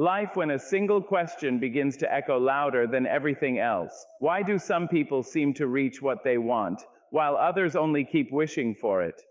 Life when a single question begins to echo louder than everything else. Why do some people seem to reach what they want, while others only keep wishing for it?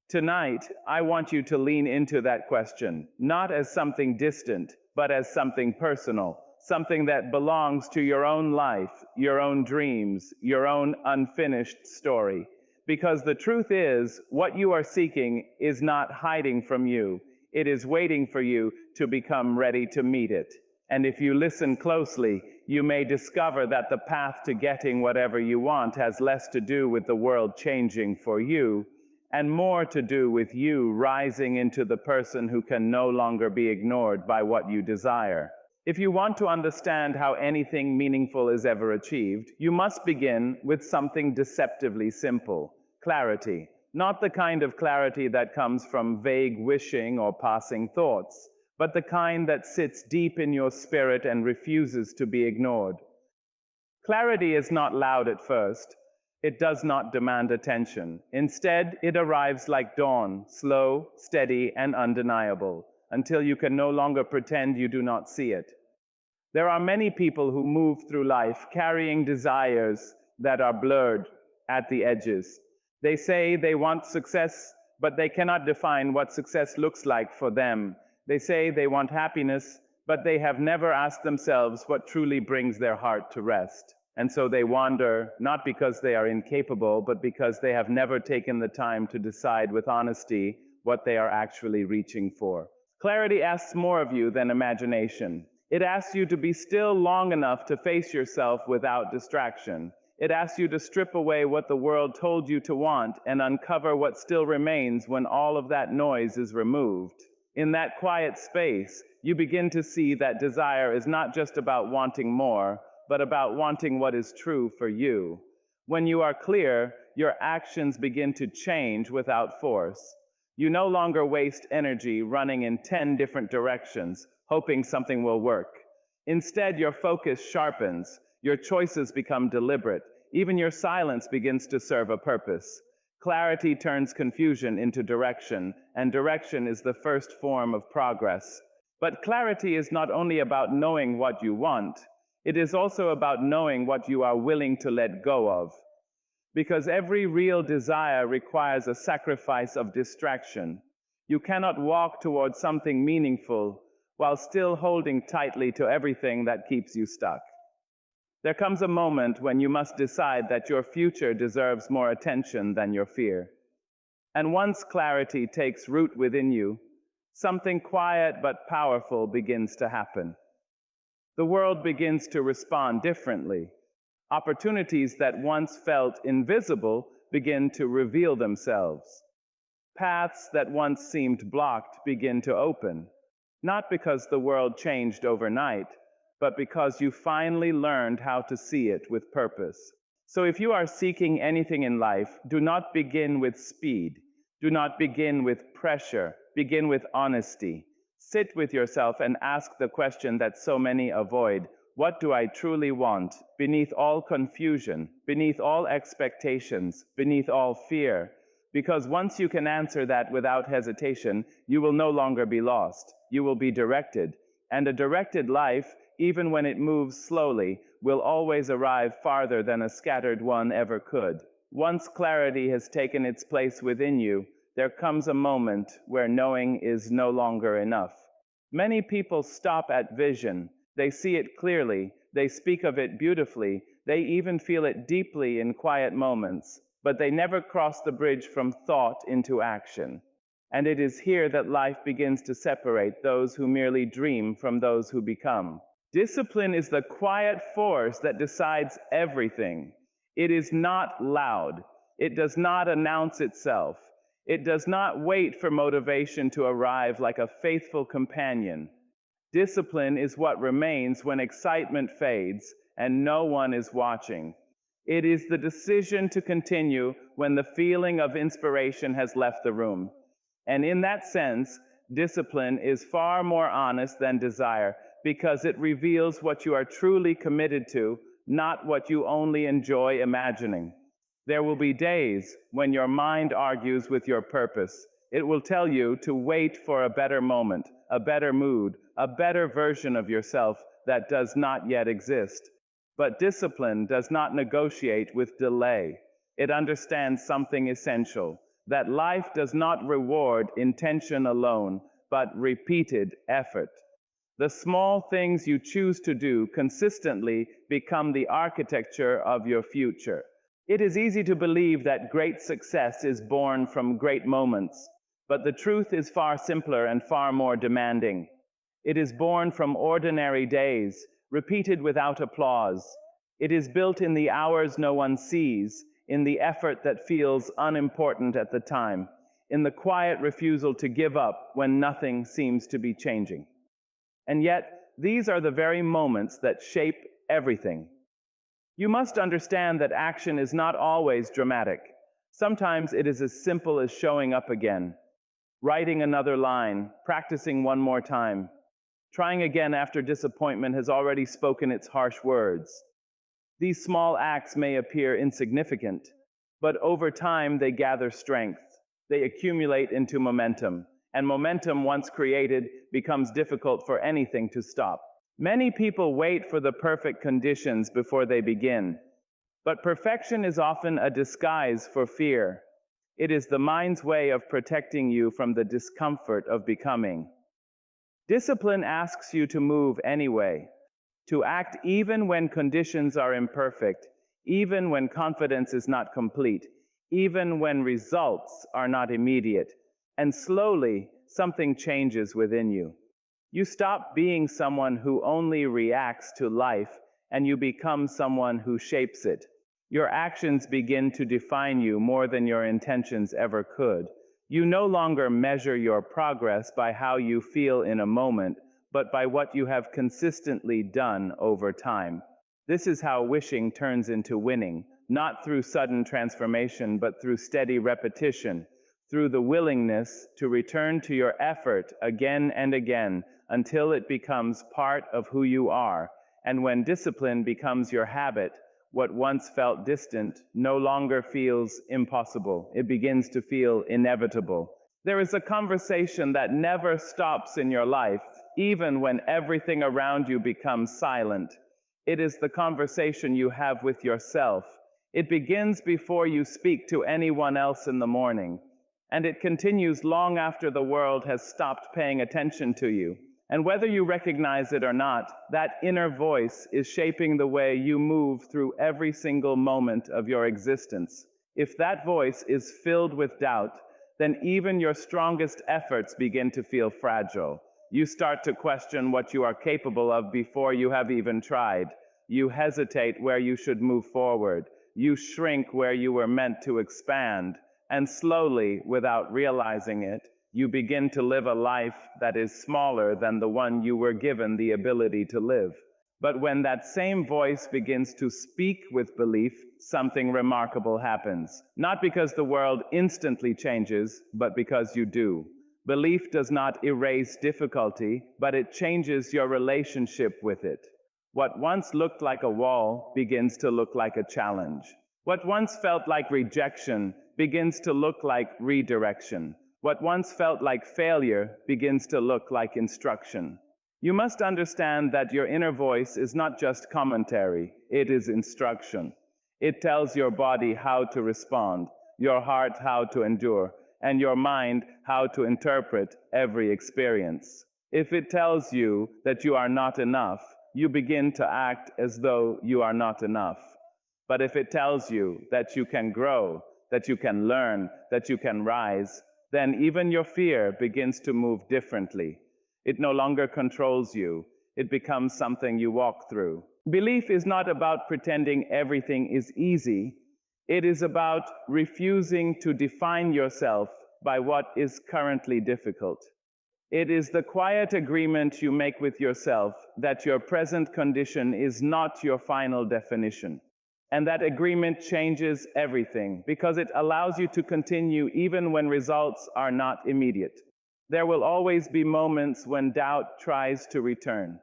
Tonight, I want you to lean into that question, not as something distant, but as something personal, something that belongs to your own life, your own dreams, your own unfinished story. Because the truth is, what you are seeking is not hiding from you. It is waiting for you to become ready to meet it. And if you listen closely, you may discover that the path to getting whatever you want has less to do with the world changing for you, and more to do with you rising into the person who can no longer be ignored by what you desire. If you want to understand how anything meaningful is ever achieved, you must begin with something deceptively simple: clarity. Not the kind of clarity that comes from vague wishing or passing thoughts, but the kind that sits deep in your spirit and refuses to be ignored. Clarity is not loud at first. It does not demand attention. Instead, it arrives like dawn, slow, steady, and undeniable, until you can no longer pretend you do not see it. There are many people who move through life carrying desires that are blurred at the edges. They say they want success, but they cannot define what success looks like for them. They say they want happiness, but they have never asked themselves what truly brings their heart to rest. And so they wander, not because they are incapable, but because they have never taken the time to decide with honesty what they are actually reaching for. Clarity asks more of you than imagination. It asks you to be still long enough to face yourself without distraction. It asks you to strip away what the world told you to want and uncover what still remains when all of that noise is removed. In that quiet space, you begin to see that desire is not just about wanting more, but about wanting what is true for you. When you are clear, your actions begin to change without force. You no longer waste energy running in 10 different directions, hoping something will work. Instead, your focus sharpens. Your choices become deliberate. Even your silence begins to serve a purpose. Clarity turns confusion into direction, and direction is the first form of progress. But clarity is not only about knowing what you want, it is also about knowing what you are willing to let go of. Because every real desire requires a sacrifice of distraction. You cannot walk towards something meaningful while still holding tightly to everything that keeps you stuck. There comes a moment when you must decide that your future deserves more attention than your fear. And once clarity takes root within you, something quiet but powerful begins to happen. The world begins to respond differently. Opportunities that once felt invisible begin to reveal themselves. Paths that once seemed blocked begin to open. Not because the world changed overnight, but because you finally learned how to see it with purpose. So if you are seeking anything in life, do not begin with speed. Do not begin with pressure. Begin with honesty. Sit with yourself and ask the question that so many avoid. What do I truly want? Beneath all confusion, beneath all expectations, beneath all fear. Because once you can answer that without hesitation, you will no longer be lost. You will be directed. And a directed life, even when it moves slowly, will always arrive farther than a scattered one ever could. Once clarity has taken its place within you, there comes a moment where knowing is no longer enough. Many people stop at vision. They see it clearly, they speak of it beautifully, they even feel it deeply in quiet moments, but they never cross the bridge from thought into action. And it is here that life begins to separate those who merely dream from those who become. Discipline is the quiet force that decides everything. It is not loud. It does not announce itself. It does not wait for motivation to arrive like a faithful companion. Discipline is what remains when excitement fades and no one is watching. It is the decision to continue when the feeling of inspiration has left the room. And in that sense, discipline is far more honest than desire, because it reveals what you are truly committed to, not what you only enjoy imagining. There will be days when your mind argues with your purpose, It will tell you to wait for a better moment, a better mood, a better version of yourself that does not yet exist. But discipline does not negotiate with delay. It understands something essential, that life does not reward intention alone, but repeated effort. The small things you choose to do consistently become the architecture of your future. It is easy to believe that great success is born from great moments, but the truth is far simpler and far more demanding. It is born from ordinary days, repeated without applause. It is built in the hours no one sees, in the effort that feels unimportant at the time, in the quiet refusal to give up when nothing seems to be changing. And yet, these are the very moments that shape everything. You must understand that action is not always dramatic. Sometimes it is as simple as showing up again, writing another line, practicing one more time, trying again after disappointment has already spoken its harsh words. These small acts may appear insignificant, but over time they gather strength. They accumulate into momentum, and momentum, once created, becomes difficult for anything to stop. Many people wait for the perfect conditions before they begin, but perfection is often a disguise for fear. It is the mind's way of protecting you from the discomfort of becoming. Discipline asks you to move anyway, to act even when conditions are imperfect, even when confidence is not complete, even when results are not immediate. And slowly, something changes within you. You stop being someone who only reacts to life, and you become someone who shapes it. Your actions begin to define you more than your intentions ever could. You no longer measure your progress by how you feel in a moment, but by what you have consistently done over time. This is how wishing turns into winning, not through sudden transformation, but through steady repetition, through the willingness to return to your effort again and again until it becomes part of who you are. And when discipline becomes your habit, what once felt distant no longer feels impossible. It begins to feel inevitable. There is a conversation that never stops in your life, even when everything around you becomes silent. It is the conversation you have with yourself. It begins before you speak to anyone else in the morning, and it continues long after the world has stopped paying attention to you. And whether you recognize it or not, that inner voice is shaping the way you move through every single moment of your existence. If that voice is filled with doubt, then even your strongest efforts begin to feel fragile. You start to question what you are capable of before you have even tried. You hesitate where you should move forward. You shrink where you were meant to expand. And slowly, without realizing it, you begin to live a life that is smaller than the one you were given the ability to live. But when that same voice begins to speak with belief, something remarkable happens. Not because the world instantly changes, but because you do. Belief does not erase difficulty, but it changes your relationship with it. What once looked like a wall begins to look like a challenge. What once felt like rejection begins to look like redirection. What once felt like failure begins to look like instruction. You must understand that your inner voice is not just commentary, it is instruction. It tells your body how to respond, your heart how to endure, and your mind how to interpret every experience. If it tells you that you are not enough, you begin to act as though you are not enough. But if it tells you that you can grow, that you can learn, that you can rise, then even your fear begins to move differently. It no longer controls you. It becomes something you walk through. Belief is not about pretending everything is easy. It is about refusing to define yourself by what is currently difficult. It is the quiet agreement you make with yourself that your present condition is not your final definition. And that agreement changes everything because it allows you to continue even when results are not immediate. There will always be moments when doubt tries to return.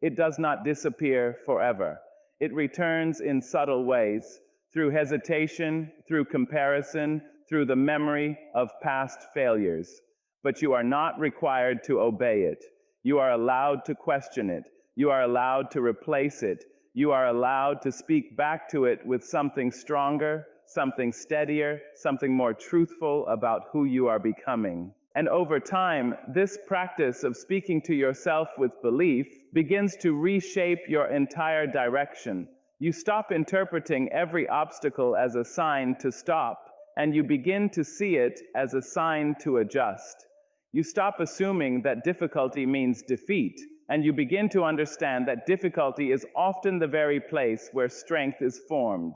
It does not disappear forever. It returns in subtle ways, through hesitation, through comparison, through the memory of past failures. But you are not required to obey it. You are allowed to question it. You are allowed to replace it. You are allowed to speak back to it with something stronger, something steadier, something more truthful about who you are becoming. And over time, this practice of speaking to yourself with belief begins to reshape your entire direction. You stop interpreting every obstacle as a sign to stop, and you begin to see it as a sign to adjust. You stop assuming that difficulty means defeat, and you begin to understand that difficulty is often the very place where strength is formed.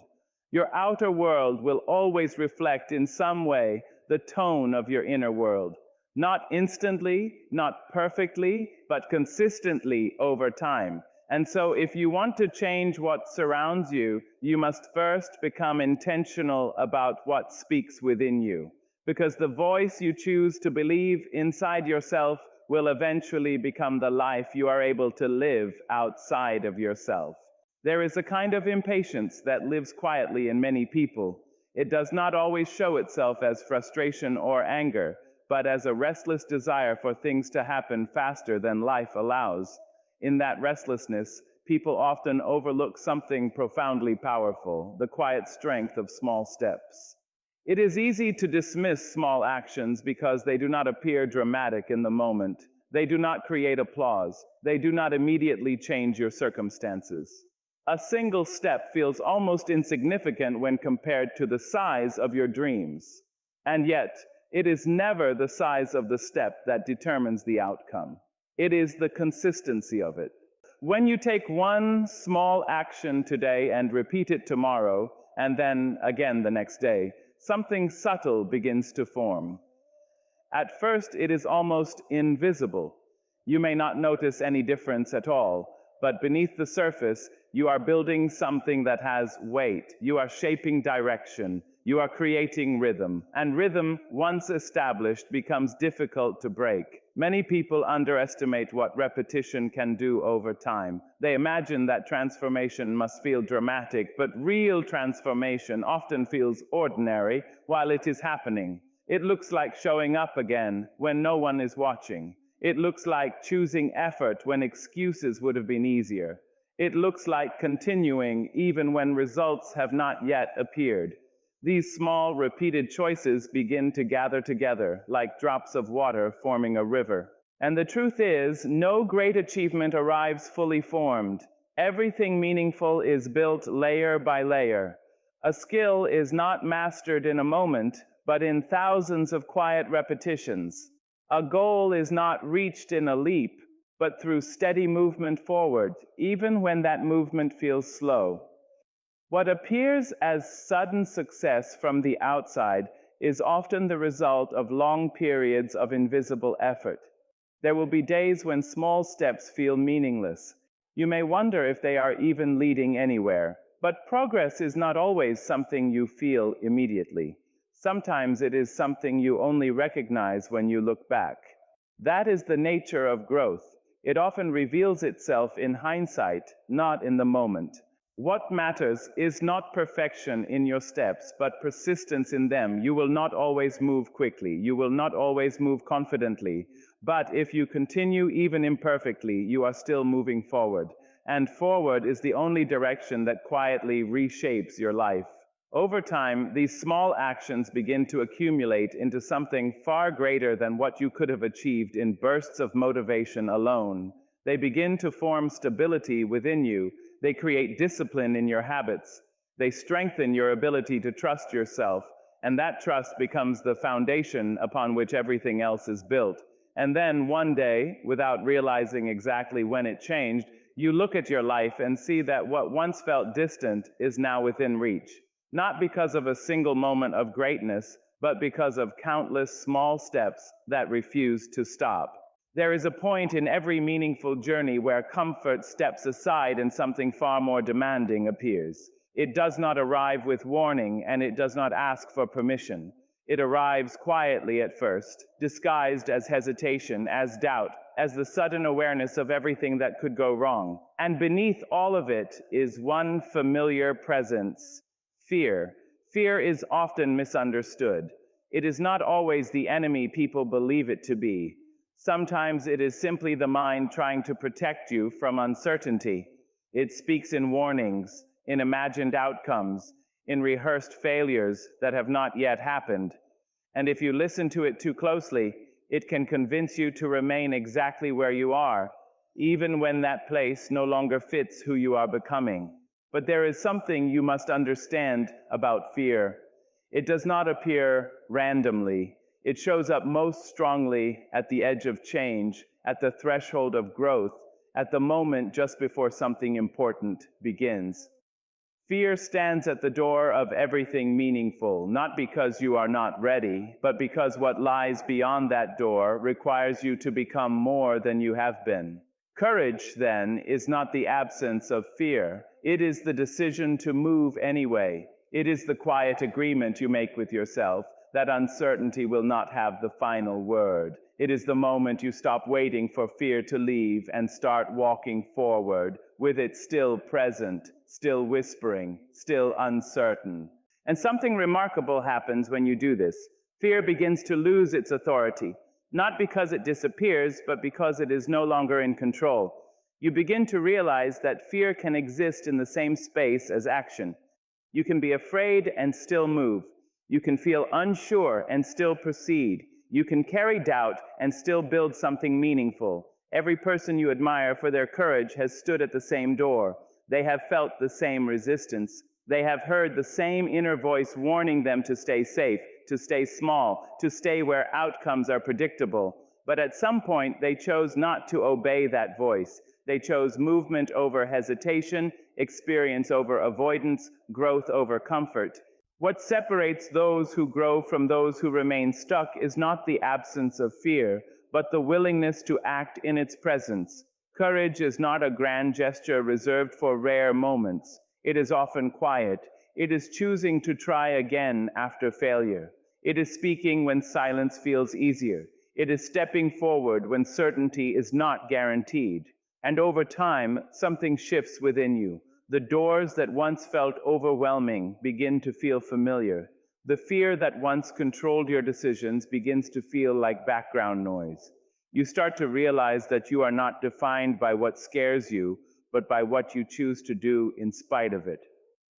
Your outer world will always reflect in some way the tone of your inner world. Not instantly, not perfectly, but consistently over time. And so if you want to change what surrounds you, you must first become intentional about what speaks within you. Because the voice you choose to believe inside yourself will eventually become the life you are able to live outside of yourself. There is a kind of impatience that lives quietly in many people. It does not always show itself as frustration or anger, but as a restless desire for things to happen faster than life allows. In that restlessness, people often overlook something profoundly powerful, the quiet strength of small steps. It is easy to dismiss small actions because they do not appear dramatic in the moment. They do not create applause. They do not immediately change your circumstances. A single step feels almost insignificant when compared to the size of your dreams. And yet, it is never the size of the step that determines the outcome. It is the consistency of it. When you take one small action today and repeat it tomorrow, and then again the next day, something subtle begins to form. At first, it is almost invisible. You may not notice any difference at all, but beneath the surface, you are building something that has weight. You are shaping direction. You are creating rhythm. And rhythm, once established, becomes difficult to break. Many people underestimate what repetition can do over time. They imagine that transformation must feel dramatic, but real transformation often feels ordinary while it is happening. It looks like showing up again when no one is watching. It looks like choosing effort when excuses would have been easier. It looks like continuing even when results have not yet appeared. These small, repeated choices begin to gather together, like drops of water forming a river. And the truth is, no great achievement arrives fully formed. Everything meaningful is built layer by layer. A skill is not mastered in a moment, but in thousands of quiet repetitions. A goal is not reached in a leap, but through steady movement forward, even when that movement feels slow. What appears as sudden success from the outside is often the result of long periods of invisible effort. There will be days when small steps feel meaningless. You may wonder if they are even leading anywhere. But progress is not always something you feel immediately. Sometimes it is something you only recognize when you look back. That is the nature of growth. It often reveals itself in hindsight, not in the moment. What matters is not perfection in your steps, but persistence in them. You will not always move quickly. You will not always move confidently. But if you continue even imperfectly, you are still moving forward. And forward is the only direction that quietly reshapes your life. Over time, these small actions begin to accumulate into something far greater than what you could have achieved in bursts of motivation alone. They begin to form stability within you. They create discipline in your habits. They strengthen your ability to trust yourself, and that trust becomes the foundation upon which everything else is built. And then one day, without realizing exactly when it changed, you look at your life and see that what once felt distant is now within reach. Not because of a single moment of greatness, but because of countless small steps that refuse to stop. There is a point in every meaningful journey where comfort steps aside and something far more demanding appears. It does not arrive with warning, and it does not ask for permission. It arrives quietly at first, disguised as hesitation, as doubt, as the sudden awareness of everything that could go wrong. And beneath all of it is one familiar presence: fear. Fear is often misunderstood. It is not always the enemy people believe it to be. Sometimes it is simply the mind trying to protect you from uncertainty. It speaks in warnings, in imagined outcomes, in rehearsed failures that have not yet happened. And if you listen to it too closely, it can convince you to remain exactly where you are, even when that place no longer fits who you are becoming. But there is something you must understand about fear. It does not appear randomly. It shows up most strongly at the edge of change, at the threshold of growth, at the moment just before something important begins. Fear stands at the door of everything meaningful, not because you are not ready, but because what lies beyond that door requires you to become more than you have been. Courage, then, is not the absence of fear. It is the decision to move anyway. It is the quiet agreement you make with yourself that uncertainty will not have the final word. It is the moment you stop waiting for fear to leave and start walking forward, with it still present, still whispering, still uncertain. And something remarkable happens when you do this. Fear begins to lose its authority, not because it disappears, but because it is no longer in control. You begin to realize that fear can exist in the same space as action. You can be afraid and still move. You can feel unsure and still proceed. You can carry doubt and still build something meaningful. Every person you admire for their courage has stood at the same door. They have felt the same resistance. They have heard the same inner voice warning them to stay safe, to stay small, to stay where outcomes are predictable. But at some point, they chose not to obey that voice. They chose movement over hesitation, experience over avoidance, growth over comfort. What separates those who grow from those who remain stuck is not the absence of fear, but the willingness to act in its presence. Courage is not a grand gesture reserved for rare moments. It is often quiet. It is choosing to try again after failure. It is speaking when silence feels easier. It is stepping forward when certainty is not guaranteed. And over time, something shifts within you. The doors that once felt overwhelming begin to feel familiar. The fear that once controlled your decisions begins to feel like background noise. You start to realize that you are not defined by what scares you, but by what you choose to do in spite of it.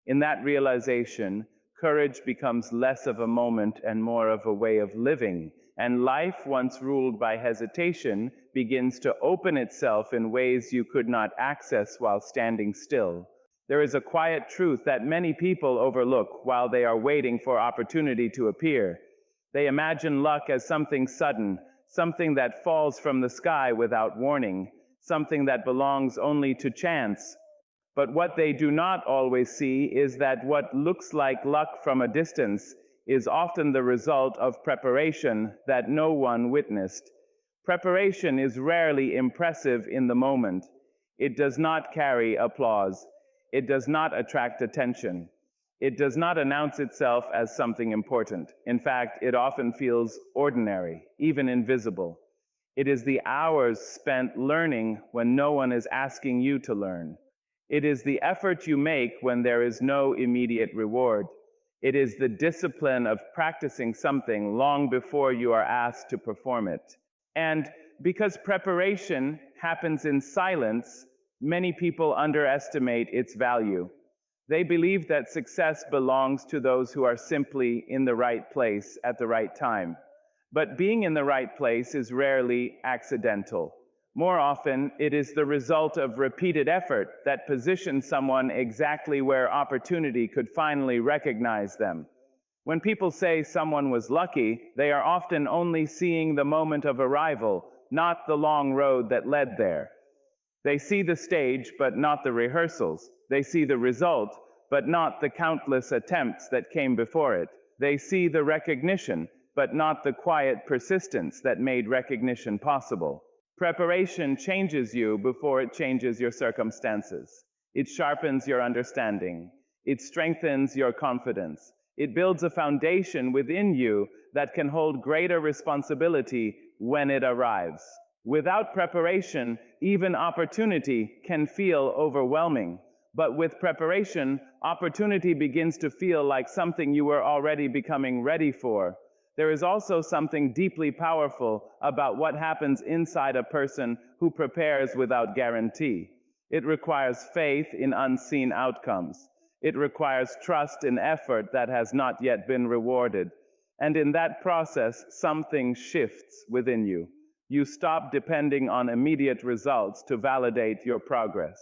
In that realization, courage becomes less of a moment and more of a way of living, and life, once ruled by hesitation, begins to open itself in ways you could not access while standing still. There is a quiet truth that many people overlook while they are waiting for opportunity to appear. They imagine luck as something sudden, something that falls from the sky without warning, something that belongs only to chance. But what they do not always see is that what looks like luck from a distance is often the result of preparation that no one witnessed. Preparation is rarely impressive in the moment. It does not carry applause. It does not attract attention. It does not announce itself as something important. In fact, it often feels ordinary, even invisible. It is the hours spent learning when no one is asking you to learn. It is the effort you make when there is no immediate reward. It is the discipline of practicing something long before you are asked to perform it. And because preparation happens in silence, many people underestimate its value. They believe that success belongs to those who are simply in the right place at the right time. But being in the right place is rarely accidental. More often, it is the result of repeated effort that positions someone exactly where opportunity could finally recognize them. When people say someone was lucky, they are often only seeing the moment of arrival, not the long road that led there. They see the stage, but not the rehearsals. They see the result, but not the countless attempts that came before it. They see the recognition, but not the quiet persistence that made recognition possible. Preparation changes you before it changes your circumstances. It sharpens your understanding. It strengthens your confidence. It builds a foundation within you that can hold greater responsibility when it arrives. Without preparation, even opportunity can feel overwhelming. But with preparation, opportunity begins to feel like something you were already becoming ready for. There is also something deeply powerful about what happens inside a person who prepares without guarantee. It requires faith in unseen outcomes. It requires trust in effort that has not yet been rewarded. And in that process, something shifts within you. You stop depending on immediate results to validate your progress.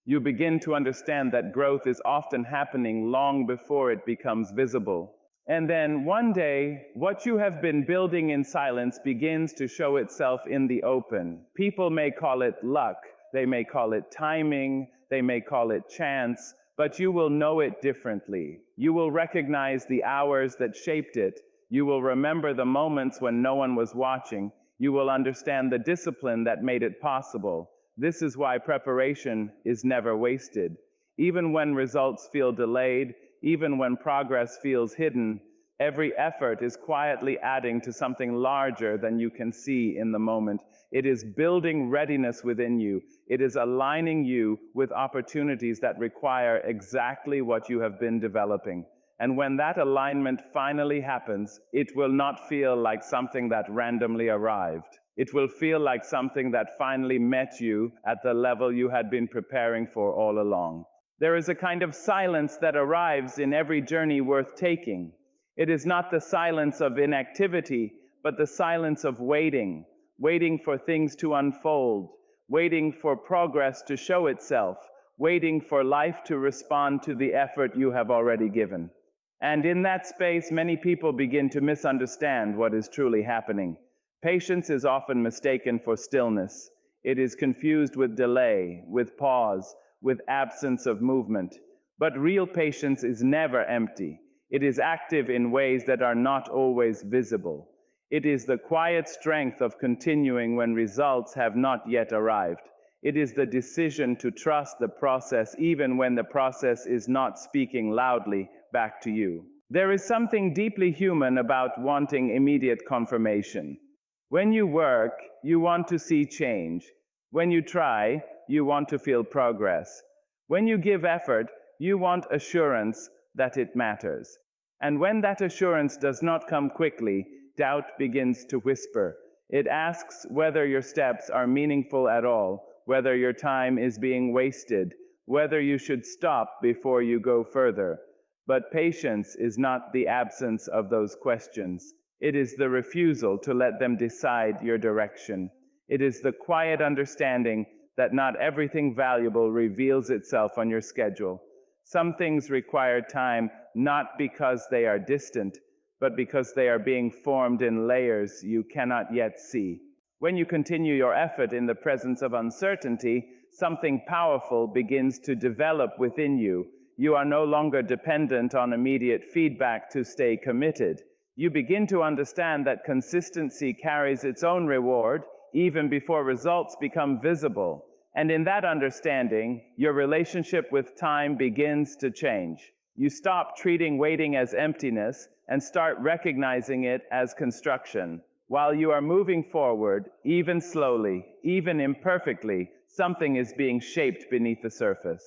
You begin to understand that growth is often happening long before it becomes visible. And then one day, what you have been building in silence begins to show itself in the open. People may call it luck, they may call it timing, they may call it chance, but you will know it differently. You will recognize the hours that shaped it. You will remember the moments when no one was watching. You will understand the discipline that made it possible. This is why preparation is never wasted. Even when results feel delayed, even when progress feels hidden, every effort is quietly adding to something larger than you can see in the moment. It is building readiness within you. It is aligning you with opportunities that require exactly what you have been developing. And when that alignment finally happens, it will not feel like something that randomly arrived. It will feel like something that finally met you at the level you had been preparing for all along. There is a kind of silence that arrives in every journey worth taking. It is not the silence of inactivity, but the silence of waiting, waiting for things to unfold, waiting for progress to show itself, waiting for life to respond to the effort you have already given. And in that space, many people begin to misunderstand what is truly happening. Patience is often mistaken for stillness. It is confused with delay, with pause, with absence of movement. But real patience is never empty. It is active in ways that are not always visible. It is the quiet strength of continuing when results have not yet arrived. It is the decision to trust the process even when the process is not speaking loudly back to you. There is something deeply human about wanting immediate confirmation. When you work, you want to see change. When you try, you want to feel progress. When you give effort, you want assurance that it matters. And when that assurance does not come quickly, doubt begins to whisper. It asks whether your steps are meaningful at all, whether your time is being wasted, whether you should stop before you go further. But patience is not the absence of those questions. It is the refusal to let them decide your direction. It is the quiet understanding that not everything valuable reveals itself on your schedule. Some things require time not because they are distant, but because they are being formed in layers you cannot yet see. When you continue your effort in the presence of uncertainty, something powerful begins to develop within you. You are no longer dependent on immediate feedback to stay committed. You begin to understand that consistency carries its own reward even before results become visible. And in that understanding, your relationship with time begins to change. You stop treating waiting as emptiness and start recognizing it as construction. While you are moving forward, even slowly, even imperfectly, something is being shaped beneath the surface.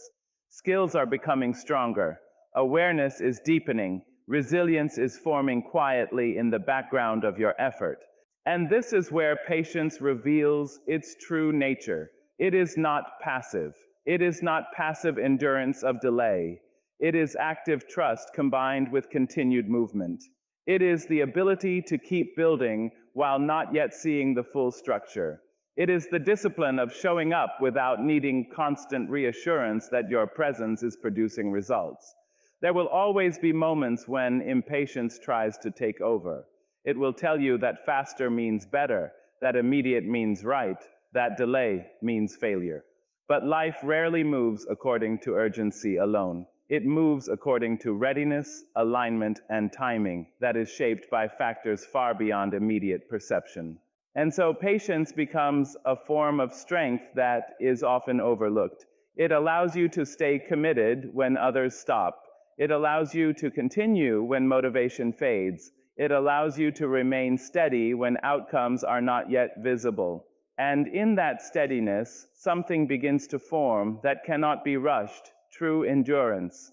Skills are becoming stronger. Awareness is deepening. Resilience is forming quietly in the background of your effort. And this is where patience reveals its true nature. It is not passive. It is not passive endurance of delay. It is active trust combined with continued movement. It is the ability to keep building while not yet seeing the full structure. It is the discipline of showing up without needing constant reassurance that your presence is producing results. There will always be moments when impatience tries to take over. It will tell you that faster means better, that immediate means right, that delay means failure. But life rarely moves according to urgency alone. It moves according to readiness, alignment, and timing that is shaped by factors far beyond immediate perception. And so patience becomes a form of strength that is often overlooked. It allows you to stay committed when others stop. It allows you to continue when motivation fades. It allows you to remain steady when outcomes are not yet visible. And in that steadiness, something begins to form that cannot be rushed, true endurance.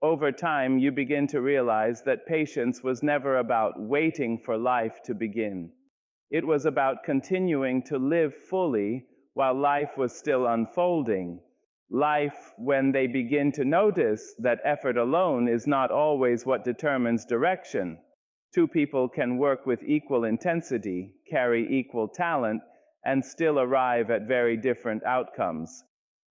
Over time, you begin to realize that patience was never about waiting for life to begin. It was about continuing to live fully while life was still unfolding. Life, when they begin to notice that effort alone is not always what determines direction. Two people can work with equal intensity, carry equal talent, and still arrive at very different outcomes.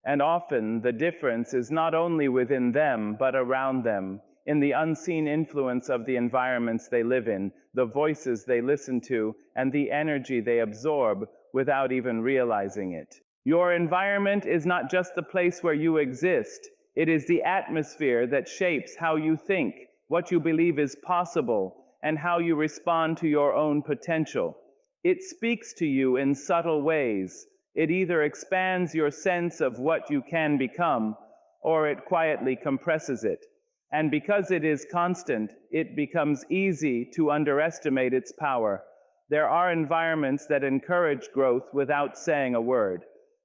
And often the difference is not only within them, but around them, in the unseen influence of the environments they live in, the voices they listen to, and the energy they absorb without even realizing it. Your environment is not just the place where you exist, it is the atmosphere that shapes how you think, what you believe is possible, and how you respond to your own potential. It speaks to you in subtle ways. It either expands your sense of what you can become, or it quietly compresses it. And because it is constant, it becomes easy to underestimate its power. There are environments that encourage growth without saying a word.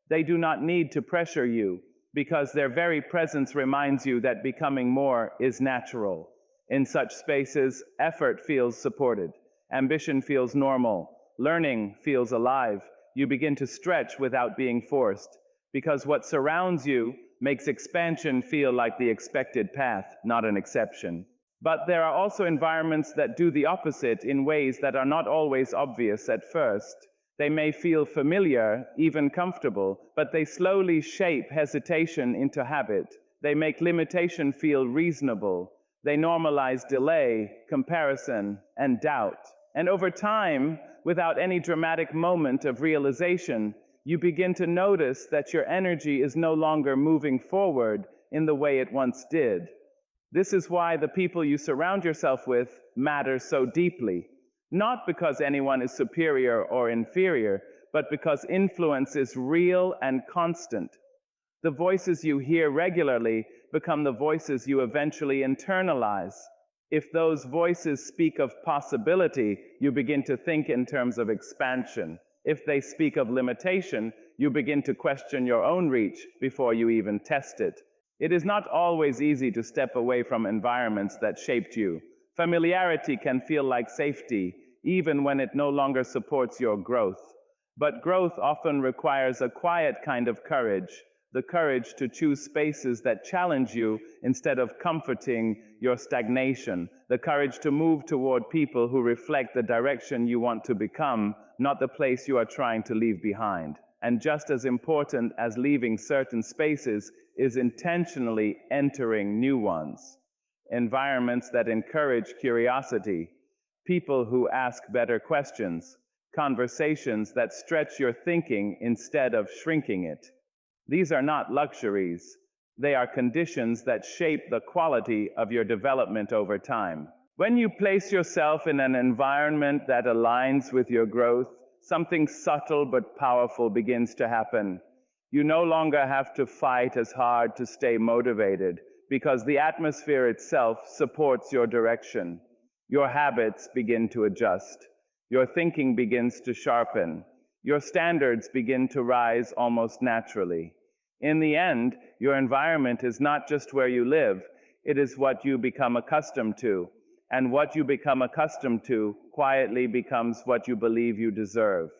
They do not need to pressure you, because their very presence reminds you that becoming more is natural. In such spaces, effort feels supported, ambition feels normal, learning feels alive. You begin to stretch without being forced, because what surrounds you makes expansion feel like the expected path, not an exception. But there are also environments that do the opposite in ways that are not always obvious at first. They may feel familiar, even comfortable, but they slowly shape hesitation into habit. They make limitation feel reasonable. They normalize delay, comparison, and doubt. And over time, without any dramatic moment of realization, you begin to notice that your energy is no longer moving forward in the way it once did. This is why the people you surround yourself with matter so deeply. Not because anyone is superior or inferior, but because influence is real and constant. The voices you hear regularly become the voices you eventually internalize. If those voices speak of possibility, you begin to think in terms of expansion. If they speak of limitation, you begin to question your own reach before you even test it. It is not always easy to step away from environments that shaped you. Familiarity can feel like safety, even when it no longer supports your growth. But growth often requires a quiet kind of courage, the courage to choose spaces that challenge you instead of comforting your stagnation, the courage to move toward people who reflect the direction you want to become, not the place you are trying to leave behind. And just as important as leaving certain spaces is intentionally entering new ones. Environments that encourage curiosity, people who ask better questions, conversations that stretch your thinking instead of shrinking it. These are not luxuries. They are conditions that shape the quality of your development over time. When you place yourself in an environment that aligns with your growth, something subtle but powerful begins to happen. You no longer have to fight as hard to stay motivated because the atmosphere itself supports your direction. Your habits begin to adjust. Your thinking begins to sharpen. Your standards begin to rise almost naturally. In the end, your environment is not just where you live, it is what you become accustomed to. And what you become accustomed to quietly becomes what you believe you deserve.